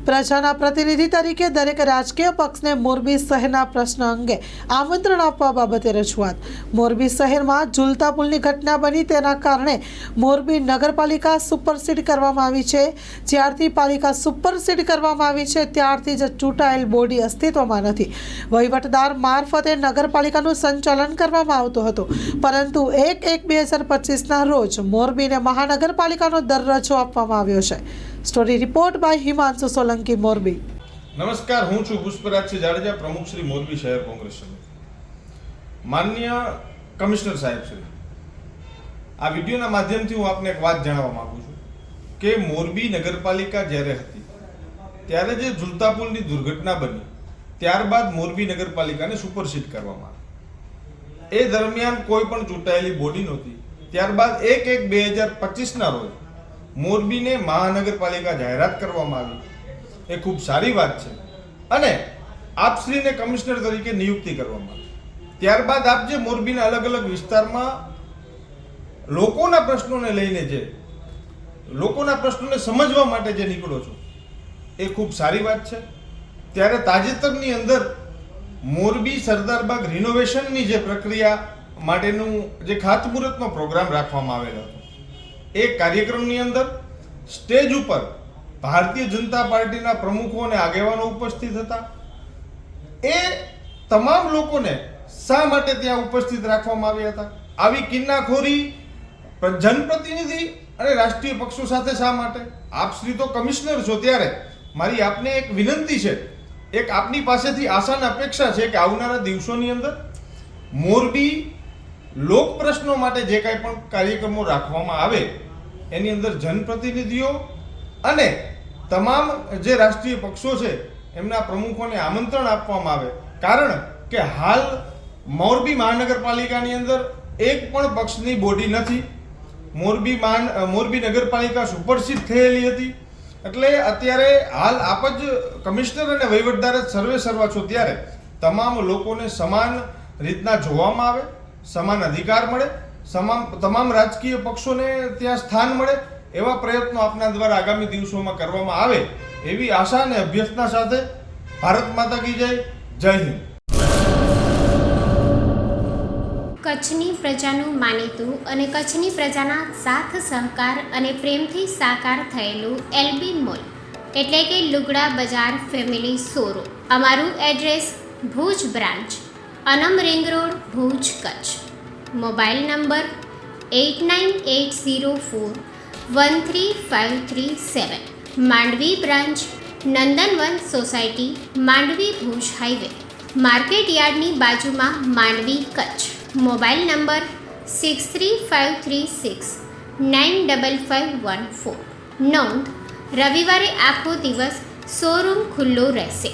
પ્રજાના પ્રતિનિધિ તરીકે દરેક રાજકીય પક્ષને મોરબી શહેરના પ્રશ્ન અંગે આમંત્રણ આપવા બાબતે રજૂઆત. મોરબી શહેરમાં ઝૂલતા પુલની ઘટના બની તેના કારણે મોરબી નગરપાલિકા સુપરસીડ કરવામાં આવી છે. જ્યારથી પાલિકા સુપરસીડ કરવામાં આવી છે ત્યારથી જ ચૂંટાયેલ બોડી અસ્તિત્વમાં નથી. વહીવટદાર મારફતે નગરપાલિકાનું સંચાલન કરવામાં આવતું હતું, પરંતુ 1/1/2025ના રોજ મોરબીને મહાનગરપાલિકાનો દરજ્જો આપવામાં આવ્યો છે. Story report by Himanshu Solanki, Morbi. નમસ્કાર, હું છું પુષ્પરાજસિંહ જાડેજા, પ્રમુખ શ્રી મોરબી શહેર કોંગ્રેસ સમિતિ. માનનીય કમિશનર સાહેબ શ્રી, આ વિડીયોના માધ્યમથી હું આપને એક વાત જણાવવા માંગુ છું કે મોરબી નગરપાલિકા જ્યારે હતી ત્યારે જે ઝૂલતા પુલની દુર્ઘટના બની ત્યારબાદ મોરબી નગરપાલિકાને સુપરસીડ કરવામાં આવી. એ દરમિયાન કોઈ પણ ચૂંટાયેલી બોડી નહોતી. ત્યારબાદ 1/1/2025ના રોજ મોરબીને મહાનગરપાલિકા જાહેરાત કરવામાં આવી. એ ખૂબ સારી વાત છે અને આપશ્રીને કમિશનર તરીકે નિયુક્તિ કરવામાં આવી. ત્યારબાદ આપ જે મોરબીના અલગ અલગ વિસ્તારમાં લોકોના પ્રશ્નોને લઈને લોકોના પ્રશ્નોને સમજવા માટે જે નીકળો છો એ ખૂબ સારી વાત છે. ત્યારે તાજેતરની અંદર મોરબી સરદારબાગ રિનોવેશનની જે પ્રક્રિયા માટેનું જે ખાતમુહૂર્તનો પ્રોગ્રામ રાખવામાં આવેલો હતો, એ કાર્યક્રમની અંદર સ્ટેજ ઉપર ભારતીય જનતા પાર્ટીના પ્રમુખો અને આગેવાનો ઉપસ્થિત હતા. એ તમામ લોકોને શા માટે ત્યાં ઉપસ્થિત રાખવામાં આવ્યા હતા? આવી કિન્નાખોરી જનપ્રતિનિધિ અને રાષ્ટ્રીય પક્ષો સાથે શા માટે? આપ શ્રી તો કમિશનર છો, ત્યારે મારી આપને એક વિનંતી છે, એક આપની પાસેથી આશા અને અપેક્ષા છે કે આવનારા દિવસોની અંદર મોરબી લોક પ્રશ્નો માટે જે કાંઈ પણ કાર્યક્રમો રાખવામાં આવે એની અંદર જનપ્રતિનિધિઓ અને તમામ જે રાષ્ટ્રીય પક્ષો છે એમના પ્રમુખોને આમંત્રણ આપવામાં આવે. કારણ કે હાલ મોરબી મહાનગરપાલિકાની અંદર એક પણ પક્ષની બોડી નથી. મોરબી નગરપાલિકા સુપરસીડ થયેલી હતી. એટલે અત્યારે હાલ આપ જ કમિશનર અને વહીવટદાર જ સર્વે સર્વા છો, ત્યારે તમામ લોકોને સમાન રીતના જોવામાં આવે, સમાન અધિકાર મળે, તમામ રાજકીય પક્ષોને ત્યાં સ્થાન મળે, એવા પ્રયત્નો આપના દ્વારા આગામી દિવસોમાં કરવામાં આવે એવી આશા અને અભ્યર્થના સાથે ભારત માતા કી જય. જય હિન્દ. કચ્છની પ્રજાનું માનીતું અને કચ્છની પ્રજાના સાથ સહકાર અને પ્રેમથી સાકાર થયેલું એલબી મોલ એટલે કે લુગડા બજાર ફેમિલી શોરૂમ. અમારું address Bhuj branch, Anam ring road, Bhuj, Kutch. Mobile number 8980413537. Mandvi branch, Nandanvan society, Mandvi, Bhuj highway, market યાર્ડની બાજુમાં, માંડવી, કચ્છ. Mobile number 6353695514. નોંધ: રવિવારે આખો દિવસ શોરૂમ ખુલ્લો રહેશે.